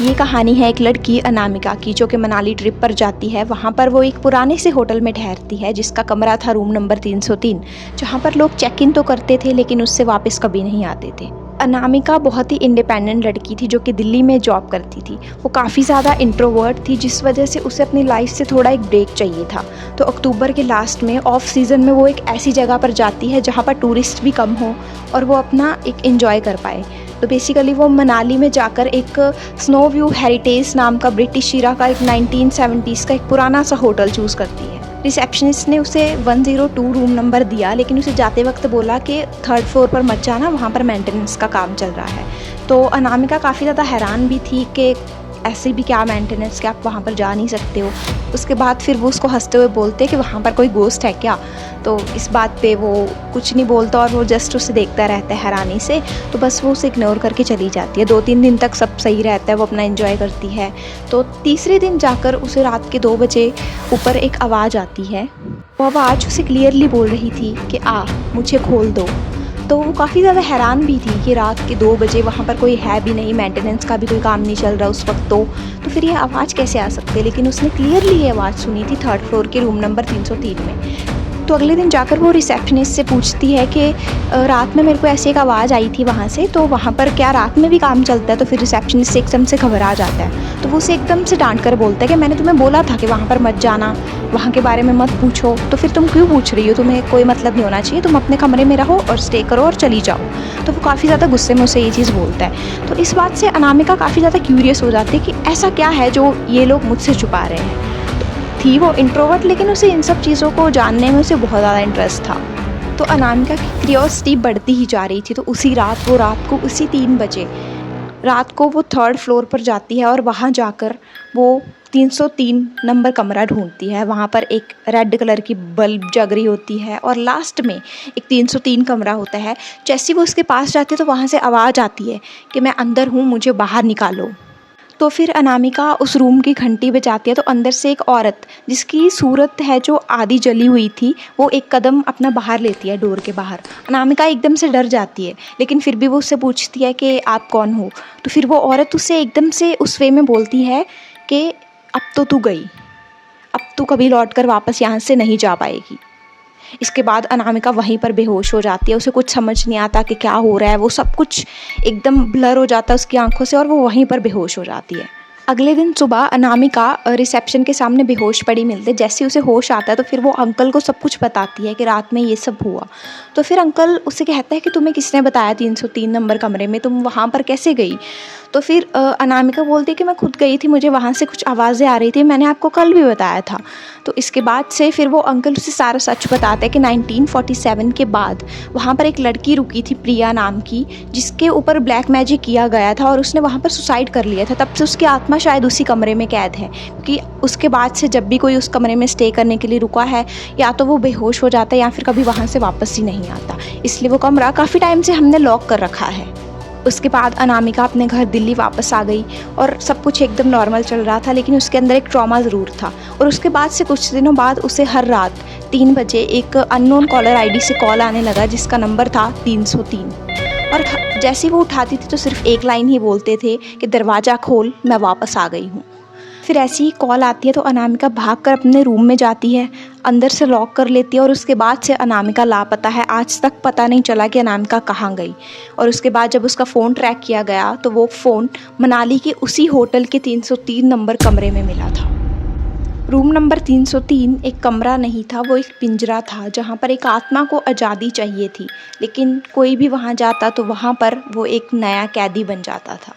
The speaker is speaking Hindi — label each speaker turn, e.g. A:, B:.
A: ये कहानी है एक लड़की अनामिका की जो कि मनाली ट्रिप पर जाती है। वहाँ पर वो एक पुराने से होटल में ठहरती है जिसका कमरा था रूम नंबर 303, जहाँ पर लोग चेक इन तो करते थे लेकिन उससे वापस कभी नहीं आते थे। अनामिका बहुत ही इंडिपेंडेंट लड़की थी जो कि दिल्ली में जॉब करती थी। वो काफ़ी ज़्यादा इंट्रोवर्ट थी जिस वजह से उसे अपनी लाइफ से थोड़ा एक ब्रेक चाहिए था। तो अक्टूबर के लास्ट में ऑफ सीज़न में वो एक ऐसी जगह पर जाती है जहाँ पर टूरिस्ट भी कम हो और वो अपना एक एंजॉय कर पाए। तो बेसिकली वो मनाली में जाकर एक स्नो व्यू हेरिटेज नाम का ब्रिटिश ईरा का एक 1970s का एक पुराना सा होटल चूज़ करती है। रिसेप्शनिस्ट ने उसे 102 रूम नंबर दिया लेकिन उसे जाते वक्त बोला कि 3rd फ्लोर पर मत जाना, वहाँ पर मेंटेनेंस का काम चल रहा है। तो अनामिका काफ़ी ज़्यादा हैरान भी थी कि ऐसे भी क्या मेंटेनेंस कि आप वहाँ पर जा नहीं सकते हो। उसके बाद फिर वो उसको हंसते हुए बोलते कि वहाँ पर कोई गोस्ट है क्या। तो इस बात पे वो कुछ नहीं बोलता और वो जस्ट उसे देखता रहता है हैरानी से। तो बस वो उसे इग्नोर करके चली जाती है। 2-3 दिन तक सब सही रहता है, वो अपना एंजॉय करती है। तो तीसरे दिन जाकर उसे रात के 2 बजे ऊपर एक आवाज़ आती है। वो आवाज़ उसे क्लियरली बोल रही थी कि मुझे खोल दो। तो वो काफ़ी ज़्यादा हैरान भी थी कि रात के 2 बजे वहाँ पर कोई है भी नहीं, मेंटेनेंस का भी कोई काम नहीं चल रहा उस वक्त। तो फिर ये आवाज़ कैसे आ सकती है। लेकिन उसने क्लियरली ये आवाज़ सुनी थी 3rd फ्लोर के रूम नंबर 303 में। तो अगले दिन जाकर वो रिसेप्शनिस्ट से पूछती है कि रात में मेरे को ऐसी एक आवाज़ आई थी वहाँ से, तो वहाँ पर क्या रात में भी काम चलता है। तो फिर रिसेप्शनिस्ट एकदम से घबरा जाता है। तो वो उसे एकदम से डांट कर बोलता है कि मैंने तुम्हें बोला था कि वहाँ पर मत जाना, वहाँ के बारे में मत पूछो, तो फिर तुम क्यों पूछ रही हो, तुम्हें कोई मतलब नहीं होना चाहिए, तुम अपने कमरे में रहो और स्टे करो और चली जाओ। तो वो काफ़ी ज़्यादा गुस्से में उसे ये चीज़ बोलता है। तो इस बात से अनामिका काफ़ी ज़्यादा क्यूरियस हो जाती है कि ऐसा क्या है जो ये लोग मुझसे छुपा रहे हैं। थी वो इंट्रोवर्ट लेकिन उसे इन सब चीज़ों को जानने में उसे बहुत ज़्यादा इंटरेस्ट था। तो अनामिका की क्यूरियोसिटी बढ़ती ही जा रही थी। तो उसी रात को उसी 3 बजे रात को वो 3rd फ्लोर पर जाती है और वहाँ जाकर वो 303 नंबर कमरा ढूंढती है। वहाँ पर एक रेड कलर की बल्ब जग रही होती है और लास्ट में एक 303 कमरा होता है। जैसे वो उसके पास जाती है तो वहाँ से आवाज़ आती है कि मैं अंदर हूँ, मुझे बाहर निकालो। तो फिर अनामिका उस रूम की घंटी बजाती है तो अंदर से एक औरत जिसकी सूरत है जो आधी जली हुई थी, वो एक कदम अपना बाहर लेती है डोर के बाहर। अनामिका एकदम से डर जाती है लेकिन फिर भी वो उससे पूछती है कि आप कौन हो। तो फिर वो औरत उससे एकदम से उस वे में बोलती है कि अब तो तू गई, अब तू कभी लौट कर वापस यहाँ से नहीं जा पाएगी। इसके बाद अनामिका वहीं पर बेहोश हो जाती है। उसे कुछ समझ नहीं आता कि क्या हो रहा है। वो सब कुछ एकदम ब्लर हो जाता है उसकी आंखों से और वो वहीं पर बेहोश हो जाती है। अगले दिन सुबह अनामिका रिसेप्शन के सामने बेहोश पड़ी मिलते। जैसे उसे होश आता है तो फिर वो अंकल को सब कुछ बताती है कि रात में ये सब हुआ। तो फिर अंकल उसे कहता है कि तुम्हें किसने बताया 303 नंबर कमरे में, तुम वहाँ पर कैसे गई। तो फिर अनामिका बोलती है कि मैं खुद गई थी, मुझे वहाँ से कुछ आवाज़ें आ रही थी, मैंने आपको कल भी बताया था। तो इसके बाद से फिर वो अंकल उसे सारा सच बताते हैं कि 1947 के बाद वहाँ पर एक लड़की रुकी थी प्रिया नाम की, जिसके ऊपर ब्लैक मैजिक किया गया था और उसने वहाँ पर सुसाइड कर लिया था। तब से उसकी आत्मा शायद उसी कमरे में कैद है, क्योंकि उसके बाद से जब भी कोई उस कमरे में स्टे करने के लिए रुका है या तो वो बेहोश हो जाता है या फिर कभी वहाँ से वापस ही नहीं आता। इसलिए वो कमरा काफ़ी टाइम से हमने लॉक कर रखा है। उसके बाद अनामिका अपने घर दिल्ली वापस आ गई और सब कुछ एकदम नॉर्मल चल रहा था, लेकिन उसके अंदर एक ट्रॉमा ज़रूर था। और उसके बाद से कुछ दिनों बाद उसे हर रात 3 बजे एक अननोन कॉलर आईडी से कॉल आने लगा जिसका नंबर था 303। और जैसे वो उठाती थी तो सिर्फ एक लाइन ही बोलते थे कि दरवाज़ा खोल, मैं वापस आ गई हूँ। फिर ऐसी ही कॉल आती है तो अनामिका भागकर अपने रूम में जाती है, अंदर से लॉक कर लेती है और उसके बाद से अनामिका लापता है। आज तक पता नहीं चला कि अनामिका कहाँ गई। और उसके बाद जब उसका फ़ोन ट्रैक किया गया तो वो फ़ोन मनाली के उसी होटल के 303 नंबर कमरे में मिला था। रूम नंबर 303 एक कमरा नहीं था, वो एक पिंजरा था जहाँ पर एक आत्मा को आज़ादी चाहिए थी, लेकिन कोई भी वहाँ जाता तो वहाँ पर वो एक नया कैदी बन जाता था।